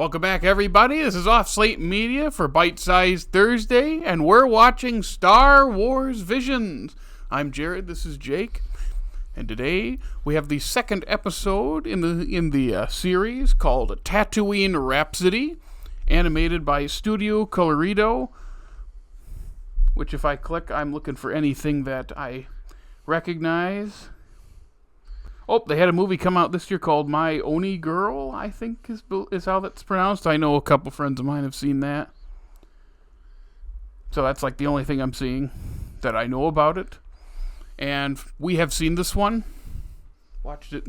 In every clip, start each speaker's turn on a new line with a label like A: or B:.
A: Welcome back, everybody. This is Off Slate Media for Bite Size Thursday, and we're watching Star Wars Visions. I'm Jared. This is Jake, and today we have the second episode in the series called Tatooine Rhapsody, animated by Studio Colorido. Which, if I click, I'm looking for anything that I recognize. Oh, they had a movie come out this year called My Oni Girl, I think is how that's pronounced. I know a couple friends of mine have seen that. So that's like the only thing I'm seeing that I know about it. And we have seen this one. Watched it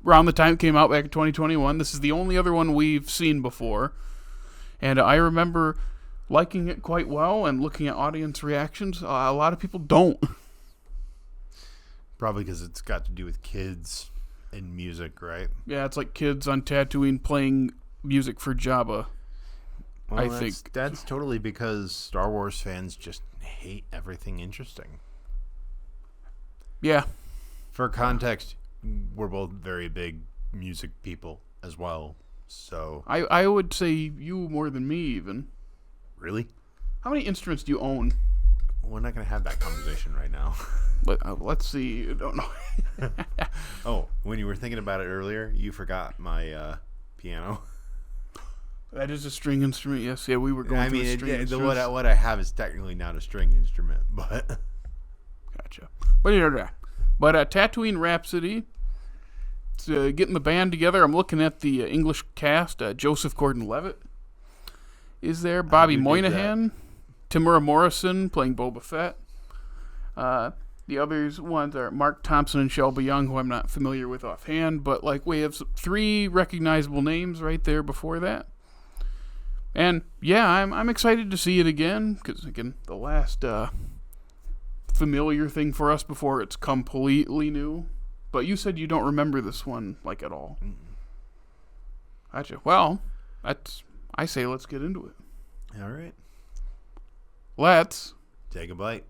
A: around the time it came out back in 2021. This is the only other one we've seen before. And I remember liking it quite well and looking at audience reactions. A lot of people don't.
B: Probably because it's got to do with kids and music, right?
A: Yeah, it's like kids on Tatooine playing music for Jabba.
B: Well,
A: I think
B: that's totally because Star Wars fans just hate everything interesting.
A: Yeah.
B: For context, we're both very big music people as well, so...
A: I would say you more than me, even.
B: Really?
A: How many instruments do you own?
B: We're not going to have that conversation right now.
A: Let's see. I don't know.
B: Oh, when you were thinking about it earlier, you forgot my piano.
A: That is a string instrument, yes. Yeah, we were going through string instruments.
B: What I have is technically not a string instrument, but...
A: Gotcha. But Tatooine Rhapsody, it's getting the band together. I'm looking at the English cast. Joseph Gordon-Levitt is there. Bobby Moynihan. Tamura Morrison playing Boba Fett. The others ones are Mark Thompson and Shelby Young, who I'm not familiar with offhand, but like we have three recognizable names right there before that. And yeah, I'm excited to see it again, because again, the last familiar thing for us before it's completely new. But you said you don't remember this one like at all. Gotcha. Well, I say let's get into it.
B: All right.
A: Let's
B: take a bite.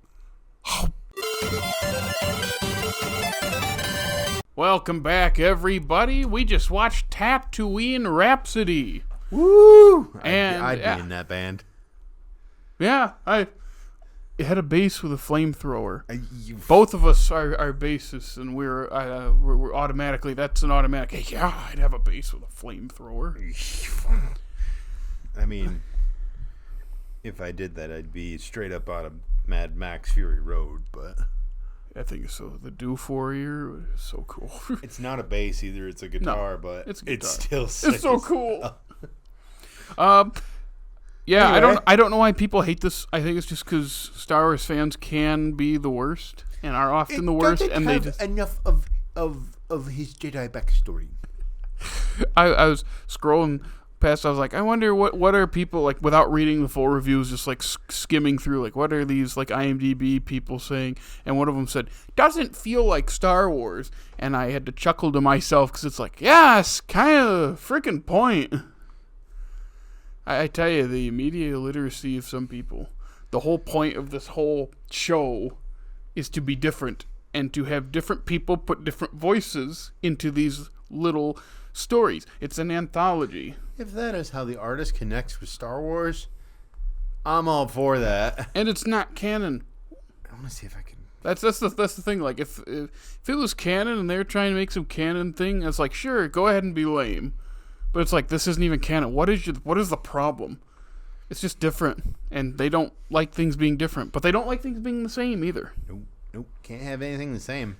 A: Welcome back, everybody. We just watched Tatooine Rhapsody.
B: Woo!
A: And
B: I'd be in that band.
A: Yeah, it had a bass with a flamethrower. Both of us are bassists, and we're automatically, that's an automatic, hey, yeah, I'd have a bass with a flamethrower.
B: I mean, if I did that, I'd be straight up out of Mad Max Fury Road, but...
A: I think so. The Doof is so cool.
B: It's not a bass either, it's a guitar, but it's still sick.
A: It's so cool. Yeah, anyway. I don't know why people hate this. I think it's just because Star Wars fans can be the worst and are often the worst, and they just
B: enough of his Jedi backstory.
A: I was scrolling past. I was like, I wonder what are people like without reading the full reviews, just like skimming through, like what are these like IMDb people saying? And one of them said, "Doesn't feel like Star Wars," and I had to chuckle to myself because it's like, yes, kind of freaking point. I tell you, the media literacy of some people, the whole point of this whole show is to be different and to have different people put different voices into these little stories. It's an anthology.
B: If that is how the artist connects with Star Wars, I'm all for that.
A: And it's not canon.
B: I want to see if I can...
A: That's the thing. Like, if it was canon and they're trying to make some canon thing, it's like, sure, go ahead and be lame. But it's like, this isn't even canon. What is the problem? It's just different. And they don't like things being different. But they don't like things being the same either.
B: Nope. Can't have anything the same.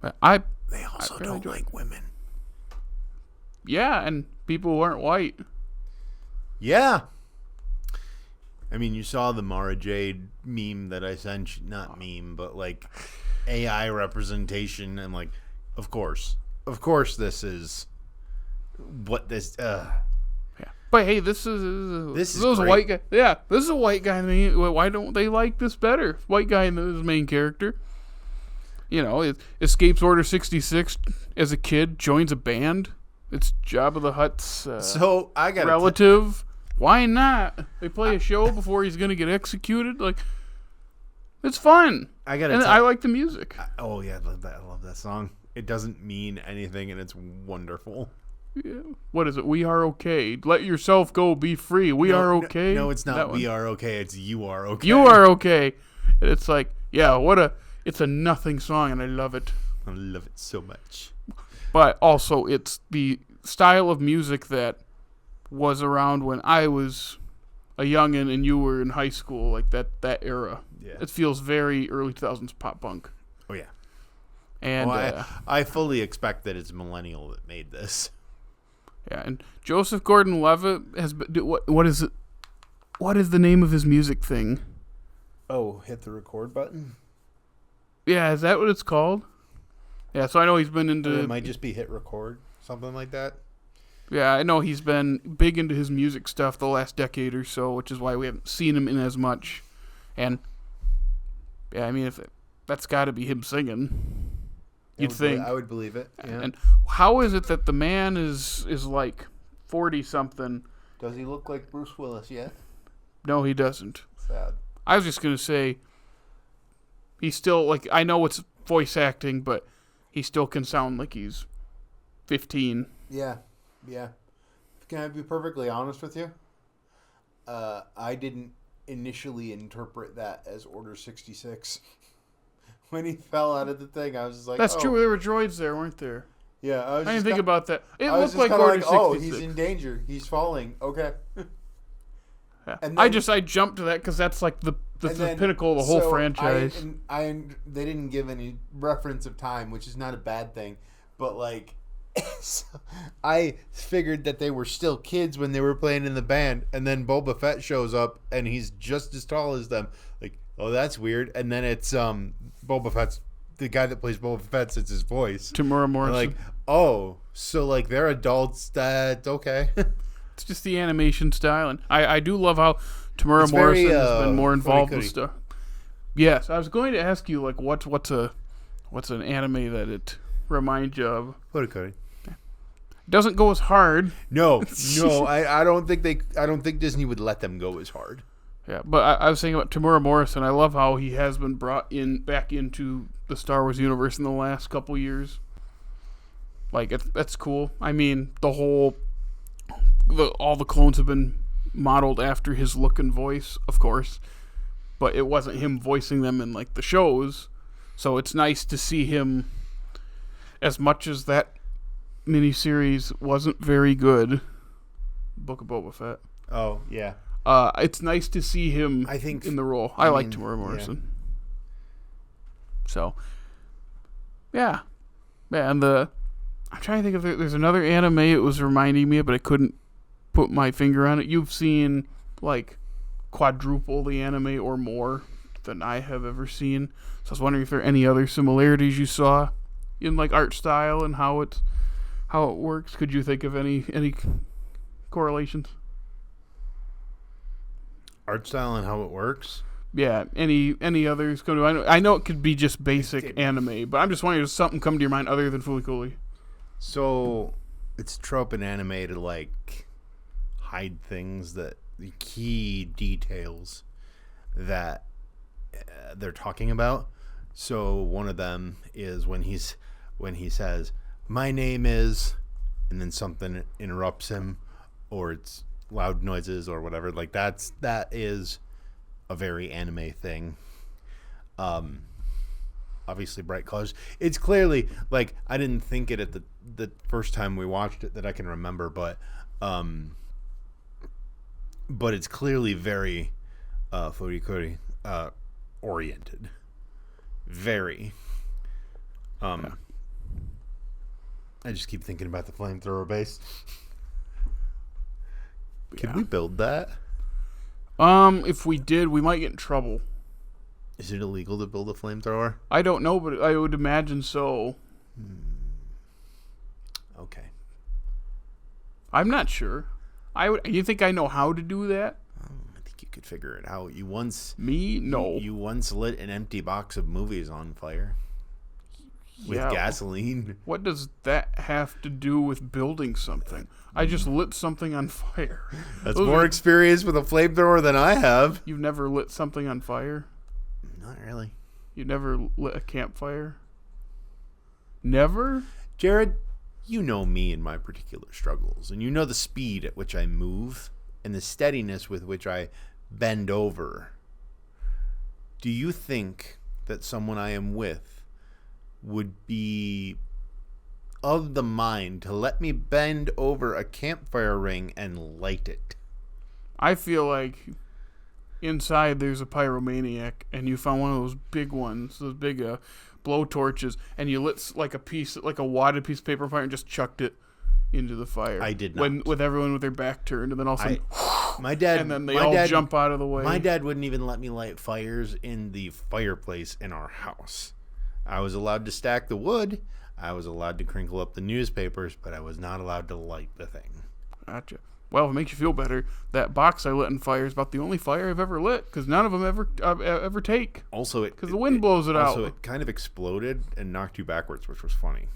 A: They
B: also don't like women.
A: Yeah, and people who aren't white.
B: Yeah. I mean, you saw the Mara Jade meme that I sent you. Not meme, but like AI representation. And like, of course this is... what this
A: yeah, but hey, this is a white guy. Yeah, this is a white guy. Why don't they like this better? White guy is the main character. You know, it escapes Order 66 as a kid, joins a band. It's Jabba the Hutt's
B: so I got
A: relative. Why not? They play a show before he's gonna get executed. Like, it's fun. I like the music.
B: Oh yeah, I love that song. It doesn't mean anything, and it's wonderful.
A: What is it? We are okay. Let yourself go. Be free. We are okay.
B: No, it's not.
A: That
B: We
A: one.
B: are okay. It's you are okay.
A: You are okay. And it's like, yeah, it's a nothing song, and I love it.
B: I love it so much.
A: But also, it's the style of music that was around when I was a youngin' and you were in high school, like that era.
B: Yeah.
A: It feels very early 2000s pop punk.
B: Oh yeah.
A: And
B: I fully expect that it's a millennial that made this.
A: yeah, and Joseph Gordon-Levitt has been, what is it? What is the name of his music thing?
B: Oh, hit the record button?
A: Yeah, is that what it's called? Yeah, so I know he's been into...
B: It might just be hit record, something like that.
A: Yeah, I know he's been big into his music stuff the last decade or so, which is why we haven't seen him in as much. And, yeah, I mean, that's got to be him singing. You'd think.
B: I would believe it. Yeah.
A: And how is it that the man is like 40-something?
B: Does he look like Bruce Willis yet?
A: No, he doesn't.
B: Sad.
A: I was just going to say, he's still, like, I know it's voice acting, but he still can sound like he's 15.
B: Yeah. Can I be perfectly honest with you? I didn't initially interpret that as Order 66. When he fell out of the thing, I was just like,
A: That's true. There were droids there, weren't there?
B: Yeah,
A: I didn't think about that. It looked
B: like
A: like Order 66.
B: Oh, he's in danger. He's falling. Okay.
A: Yeah.
B: And then,
A: I jumped to that because that's like the pinnacle of the whole franchise.
B: They didn't give any reference of time, which is not a bad thing. But like, I figured that they were still kids when they were playing in the band, and then Boba Fett shows up and he's just as tall as them. Like, oh, that's weird. And then it's Boba Fett's the guy that plays Boba Fett. It's his voice,
A: Tamura Morrison.
B: Like, oh, so like they're adults. That's okay.
A: It's just the animation style, and I do love how Tamura Morrison has been more involved with stuff. Yes, I was going to ask you like what's an anime that it reminds you of?
B: Furikuri.
A: Doesn't go as hard.
B: No, I don't think Disney would let them go as hard.
A: Yeah, but I was thinking about Tamura Morrison. I love how he has been brought back into the Star Wars universe in the last couple years. Like that's cool. I mean, all the clones have been modeled after his look and voice, of course, but it wasn't him voicing them in like the shows. So it's nice to see him. As much as that miniseries wasn't very good, Book of Boba Fett.
B: Oh yeah.
A: It's nice to see him.
B: I think
A: in the role. I like Tamura Morrison. Yeah. So, yeah, and I'm trying to think if there's another anime it was reminding me of, but I couldn't put my finger on it. You've seen like quadruple the anime or more than I have ever seen. So I was wondering if there are any other similarities you saw in like art style and how it works. Could you think of any correlations?
B: Art style and how it works?
A: Yeah, any others come to mind? I know it could be just basic anime, but I'm just wondering if something come to your mind other than Fooly.
B: So, it's a trope in anime to like hide things, that the key details that they're talking about. So one of them is when he says, "My name is," and then something interrupts him, or it's loud noises or whatever. Like that is a very anime thing. Obviously bright colors. It's clearly like I didn't think it at the first time we watched it that I can remember, but it's clearly very furikuri oriented. Very. I just keep thinking about the flamethrower base. Could we build that?
A: If we did, we might get in trouble.
B: Is it illegal to build a flamethrower?
A: I don't know, but I would imagine so.
B: Okay.
A: I'm not sure. You think I know how to do that?
B: I think you could figure it out. You once
A: No.
B: You once lit an empty box of movies on fire with gasoline.
A: What does that have to do with building something? I just lit something on fire.
B: That's more experience with a flamethrower than I have.
A: You've never lit something on fire?
B: Not really.
A: You never lit a campfire? Never?
B: Jared, you know me and my particular struggles, and you know the speed at which I move and the steadiness with which I bend over. Do you think that someone I am with would be of the mind to let me bend over a campfire ring and light it?
A: I feel like inside there's a pyromaniac, and you found one of those big ones, those big blow torches, and you lit like a wadded piece of paper fire and just chucked it into the fire.
B: I did not.
A: With everyone with their back turned, and then all of a sudden,
B: my dad,
A: and then they all jump out of the way.
B: My dad wouldn't even let me light fires in the fireplace in our house. I was allowed to stack the wood. I was allowed to crinkle up the newspapers, but I was not allowed to light the thing.
A: Gotcha. Well, if it makes you feel better, that box I lit in fire is about the only fire I've ever lit, because none of them ever take.
B: Also,
A: because the wind blows it out.
B: Also, it kind of exploded and knocked you backwards, which was funny.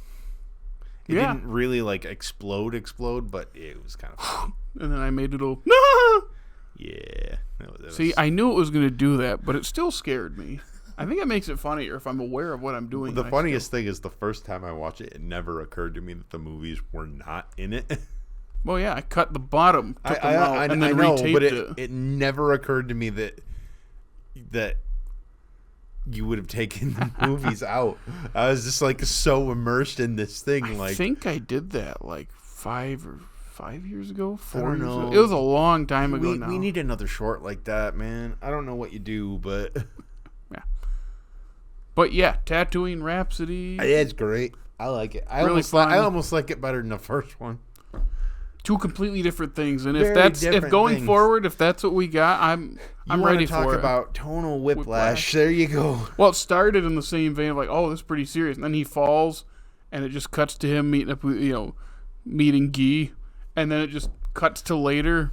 B: It didn't really explode, but it was kind of funny.
A: And then I made it all. No!
B: Yeah.
A: See, I knew it was going to do that, but it still scared me. I think it makes it funnier if I'm aware of what I'm doing.
B: The funniest thing is the first time I watched it, it never occurred to me that the movies were not in it.
A: Well, yeah, I cut the bottom, took them out, and then retaped it.
B: It never occurred to me that you would have taken the movies out. I was just so immersed in this thing.
A: I think I did that 5 years ago, 4 years ago.
B: Know.
A: It was a long time ago now.
B: We need another short like that, man. I don't know what you do, but
A: yeah. But yeah, Tatooine Rhapsody.
B: It's great. I like it. I almost like it better than the first one.
A: Two completely different things, and if going forward, if that's what we got, I'm ready for it.
B: You want to talk about tonal whiplash? There you go.
A: Well, it started in the same vein of this is pretty serious, and then he falls, and it just cuts to him meeting up with meeting Guy, and then it just cuts to later,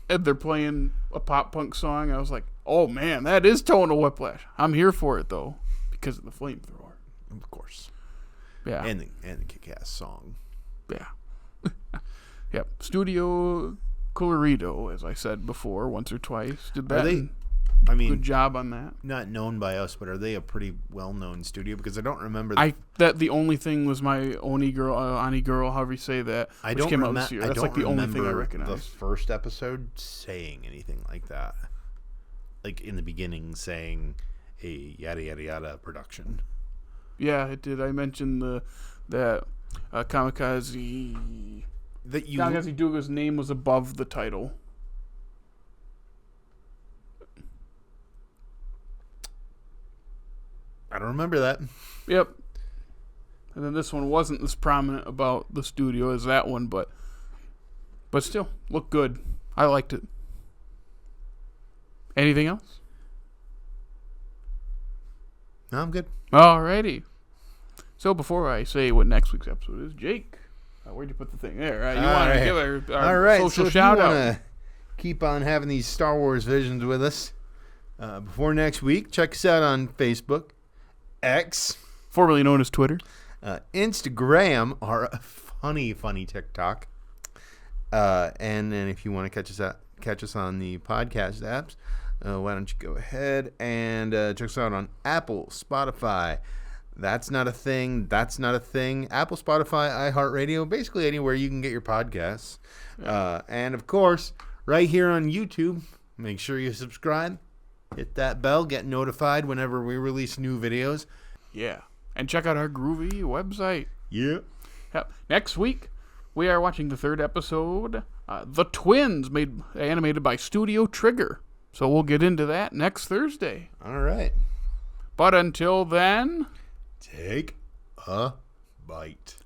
A: and they're playing a pop punk song. I was like, oh man, that is tonal whiplash. I'm here for it though, because of the flamethrower,
B: of course.
A: Yeah,
B: and the kick-ass song.
A: Yeah. Yep, Studio Colorido, as I said before, once or twice. Did that? Good job on that.
B: Not known by us, but are they a pretty well-known studio? Because I don't remember.
A: The only thing was my Oni girl, however you say that, which came out this year. That's the only thing I recognize.
B: The first episode saying anything like that, in the beginning saying a yada yada yada production.
A: Yeah, it did. I mentioned that Kamikaze. Kamikaze Duga's name was above the title.
B: I don't remember that.
A: Yep. And then this one wasn't as prominent about the studio as that one, but still, looked good. I liked it. Anything else?
B: No, I'm good.
A: Alrighty. So before I say what next week's episode is, Jake, where'd you put the thing? There. You want to give our social shout out.
B: Want to keep on having these Star Wars visions with us before next week, check us out on Facebook, X,
A: formerly known as Twitter,
B: Instagram, or funny TikTok, and then if you want to catch us on the podcast apps, why don't you go ahead and check us out on Apple, Spotify. That's not a thing. Apple, Spotify, iHeartRadio, basically anywhere you can get your podcasts. And, of course, right here on YouTube, make sure you subscribe. Hit that bell. Get notified whenever we release new videos.
A: Yeah. And check out our groovy website.
B: Yeah.
A: Yep. Next week, we are watching the third episode, The Twins, animated by Studio Trigger. So we'll get into that next Thursday.
B: All right.
A: But until then...
B: Take a bite.